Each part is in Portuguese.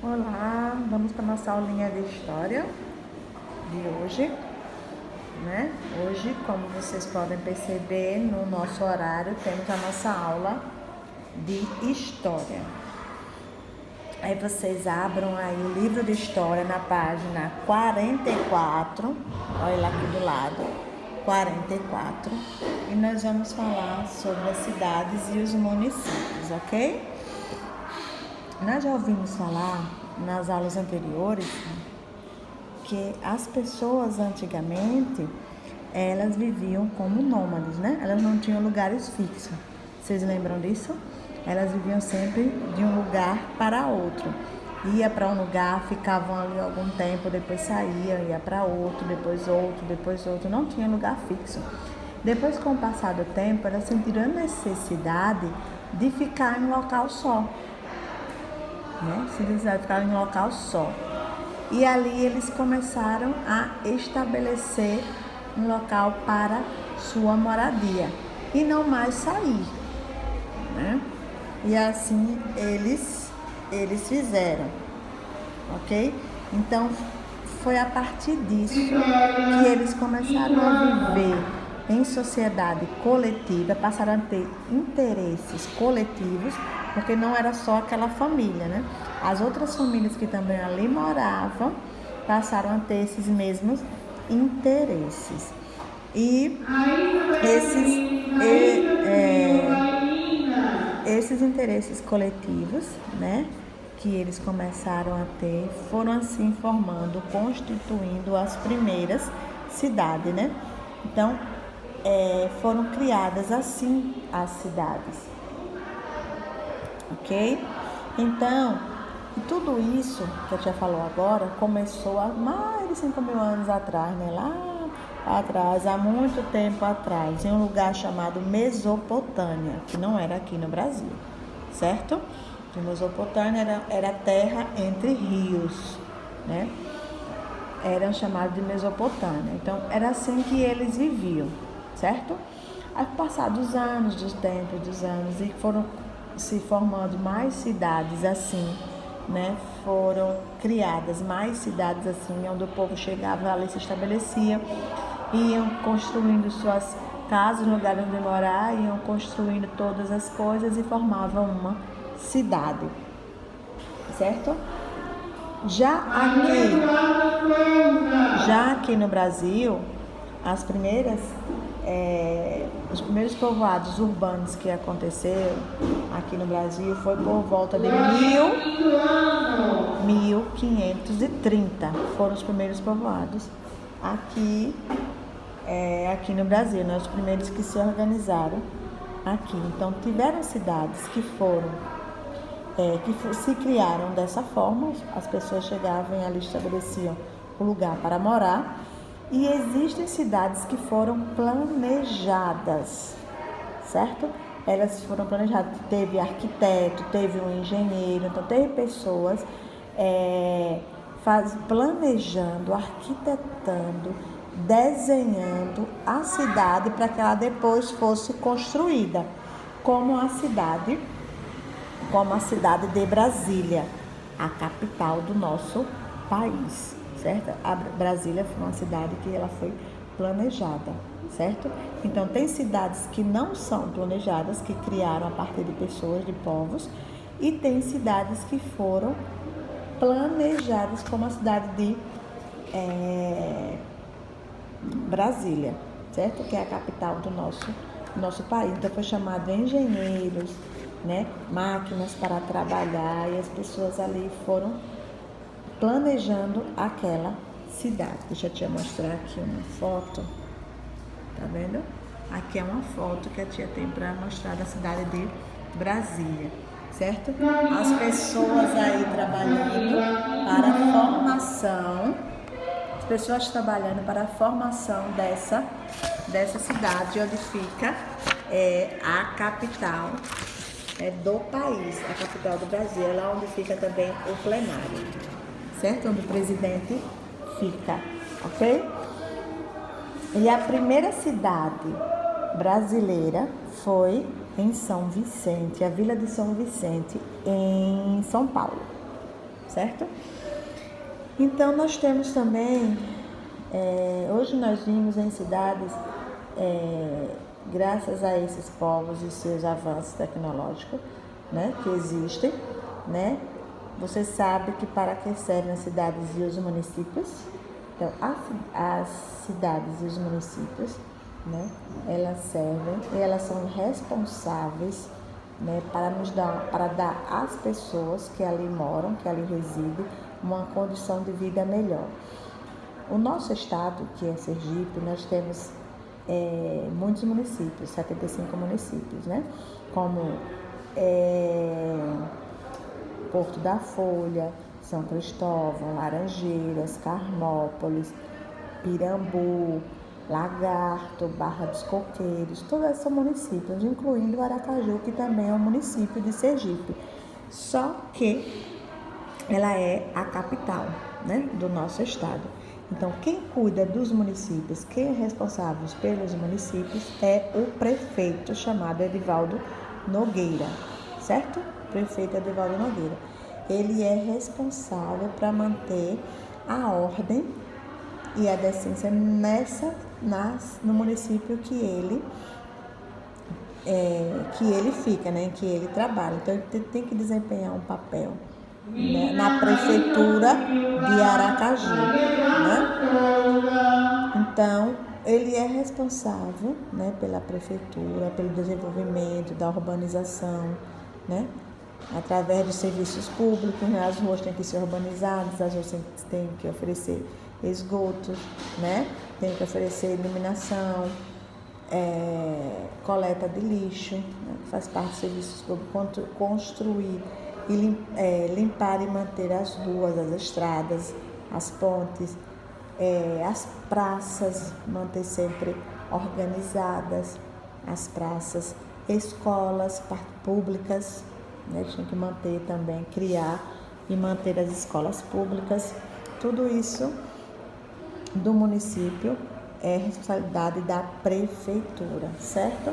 Olá, vamos para a nossa aulinha de história de hoje, né? Hoje, como vocês podem perceber, no nosso horário temos a nossa aula de história. Aí vocês abram aí o livro de história na página 44, olha lá aqui do lado, 44, e nós vamos falar sobre as cidades e os municípios, ok? Nós já ouvimos falar nas aulas anteriores que as pessoas antigamente, elas viviam como nômades, né? Elas não tinham lugares fixos. Vocês lembram disso? Elas viviam sempre de um lugar para outro. Ia para um lugar, ficavam ali algum tempo, depois saía, ia para outro, depois outro, depois outro. Não tinha lugar fixo. Depois, com o passar do tempo, elas sentiram a necessidade de ficar em um local só. Se precisaram ficar em um local só. E ali eles começaram a estabelecer um local para sua moradia e não mais sair, né? E assim eles fizeram, ok? Então foi a partir disso que eles começaram a viver em sociedade coletiva, passaram a ter interesses coletivos, porque não era só aquela família, né? As outras famílias que também ali moravam passaram a ter esses mesmos interesses. E esses interesses coletivos, né, que eles começaram a ter, foram assim formando, constituindo as primeiras cidades, né? Então, foram criadas assim as cidades, ok? Então, tudo isso que a tia falou agora começou há mais de 5.000 anos atrás, né? Lá atrás, há muito tempo atrás, em um lugar chamado Mesopotâmia, que não era aqui no Brasil, certo? A Mesopotâmia era terra entre rios, né? Eram chamados de Mesopotâmia. Então, era assim que eles viviam, certo? Aí, passados dos anos, dos anos, e foram se formando mais cidades assim, né? Foram criadas mais cidades assim, onde o povo chegava ali, se estabelecia, iam construindo suas casas, lugar onde morar, iam construindo todas as coisas e formavam uma cidade, certo? Já aqui no Brasil, os primeiros povoados urbanos que aconteceram aqui no Brasil foi por volta de 1530. Foram os primeiros povoados aqui no Brasil, né? Os primeiros que se organizaram aqui. Então, tiveram cidades que se criaram dessa forma, as pessoas chegavam e ali estabeleciam o lugar para morar. E existem cidades que foram planejadas, certo? Elas foram planejadas, teve arquiteto, teve um engenheiro, então teve pessoas planejando, arquitetando, desenhando a cidade para que ela depois fosse construída, como a cidade de Brasília, a capital do nosso país, certo? A Brasília foi uma cidade que ela foi planejada, certo? Então, tem cidades que não são planejadas, que criaram a partir de pessoas, de povos, e tem cidades que foram planejadas, como a cidade de Brasília, certo? Que é a capital do nosso país. Então, foi chamado de engenheiros, né? Máquinas para trabalhar, e as pessoas ali foram planejando aquela cidade. Deixa eu te mostrar aqui uma foto, tá vendo? Aqui é uma foto que a tia tem para mostrar da cidade de Brasília, certo? As pessoas aí trabalhando para a formação dessa cidade, onde fica a capital do país, a capital do Brasil, é lá onde fica também o plenário, certo? Onde o presidente fica, ok? E a primeira cidade brasileira foi em São Vicente, a Vila de São Vicente, em São Paulo, certo? Então, nós temos também, hoje nós vimos em cidades, graças a esses povos e seus avanços tecnológicos, né, que existem, né? Você sabe que para que servem as cidades e os municípios? Então, as cidades e os municípios, né, elas servem e elas são responsáveis, né, para dar às pessoas que ali moram, que ali residem, uma condição de vida melhor. O nosso estado, que é Sergipe, nós temos muitos municípios, 75 municípios, né? Como Porto da Folha, São Cristóvão, Laranjeiras, Carmópolis, Pirambu, Lagarto, Barra dos Coqueiros, todos esses são municípios, incluindo Aracaju, que também é um município de Sergipe. Só que ela é a capital, né, do nosso estado. Então, quem cuida dos municípios, quem é responsável pelos municípios é o prefeito, chamado Edivaldo Nogueira, certo? Prefeito Edivaldo Nogueira. Ele é responsável para manter a ordem e a decência no município que ele fica, né, que ele trabalha. Então, ele tem que desempenhar um papel, né, na prefeitura de Aracaju, né? Então, ele é responsável, né, pela prefeitura, pelo desenvolvimento da urbanização, né? Através dos serviços públicos, né? As ruas têm que ser urbanizadas, as ruas têm que oferecer esgotos, né? Tem que oferecer iluminação, coleta de lixo, né? Que faz parte dos serviços públicos, construir e limpar e manter as ruas, as estradas, as pontes, as praças, manter sempre organizadas as praças, escolas públicas, né? A gente tem que manter também, criar e manter as escolas públicas. Tudo isso do município é responsabilidade da prefeitura, certo?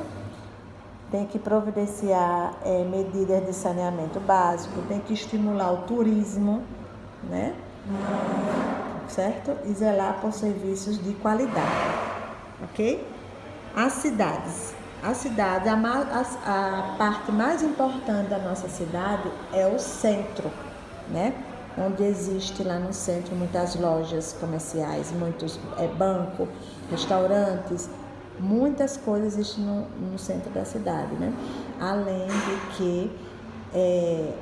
Tem que providenciar medidas de saneamento básico, tem que estimular o turismo, né? Certo? E zelar por serviços de qualidade, ok? As cidades, a parte mais importante da nossa cidade é o centro, né? Onde existe lá no centro muitas lojas comerciais, muitos bancos, restaurantes, muitas coisas existem no centro da cidade, né? Além de que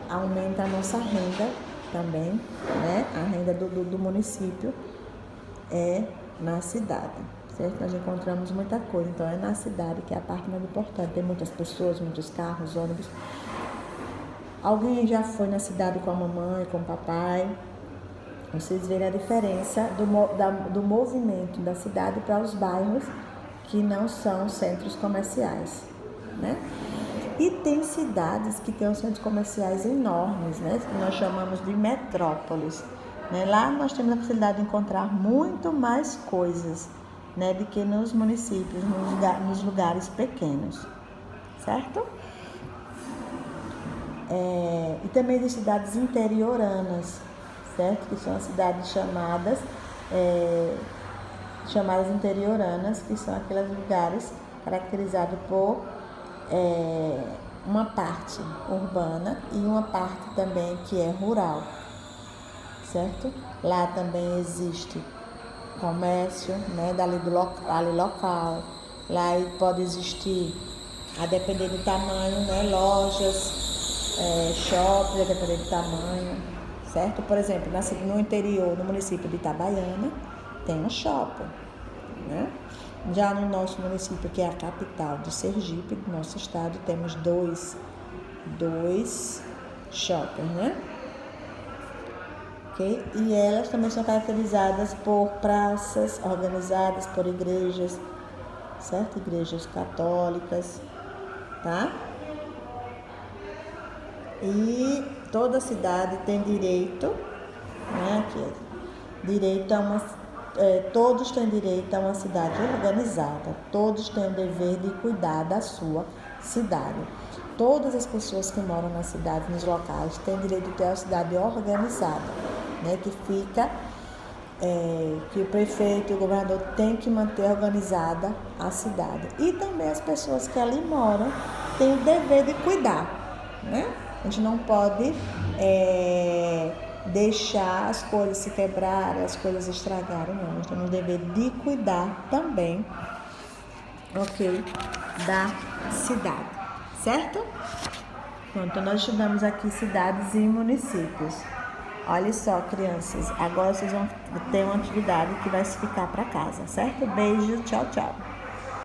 aumenta a nossa renda também, né? A renda do município é na cidade, certo? Nós encontramos muita coisa, então é na cidade que é a parte mais importante. Tem muitas pessoas, muitos carros, ônibus. Alguém já foi na cidade com a mamãe, com o papai? Vocês verem a diferença do movimento da cidade para os bairros que não são centros comerciais, né? E tem cidades que têm centros comerciais enormes, né? Que nós chamamos de metrópoles, né? Lá nós temos a facilidade de encontrar muito mais coisas, né, do que nos municípios, nos lugares pequenos, certo? E também de cidades interioranas, certo? Que são as cidades chamadas interioranas, que são aqueles lugares caracterizados por uma parte urbana e uma parte também que é rural, certo? Lá também existe comércio, né, ali local. Lá pode existir, a depender do tamanho, né, lojas, shoppings, a depender do tamanho, certo? Por exemplo, no interior, no município de Itabaiana, tem um shopping, né? Já no nosso município, que é a capital de Sergipe, do nosso estado, temos dois shoppings, né? Okay? E elas também são caracterizadas por praças organizadas por igrejas, certo? Igrejas católicas, tá? E toda cidade tem direito, né? Todos têm direito a uma cidade organizada, todos têm o dever de cuidar da sua cidade. todas as pessoas que moram na cidade, nos locais, têm direito de ter a cidade organizada, né? Que fica, que o prefeito e o governador têm que manter organizada a cidade. E também as pessoas que ali moram têm o dever de cuidar, né? A gente não pode deixar as coisas se quebrarem, as coisas estragarem, não. A gente tem o dever de cuidar também, ok, da cidade, certo? Então, nós estudamos aqui cidades e municípios. Olha só, crianças, agora vocês vão ter uma atividade que vai ficar para casa, certo? Beijo, tchau, tchau.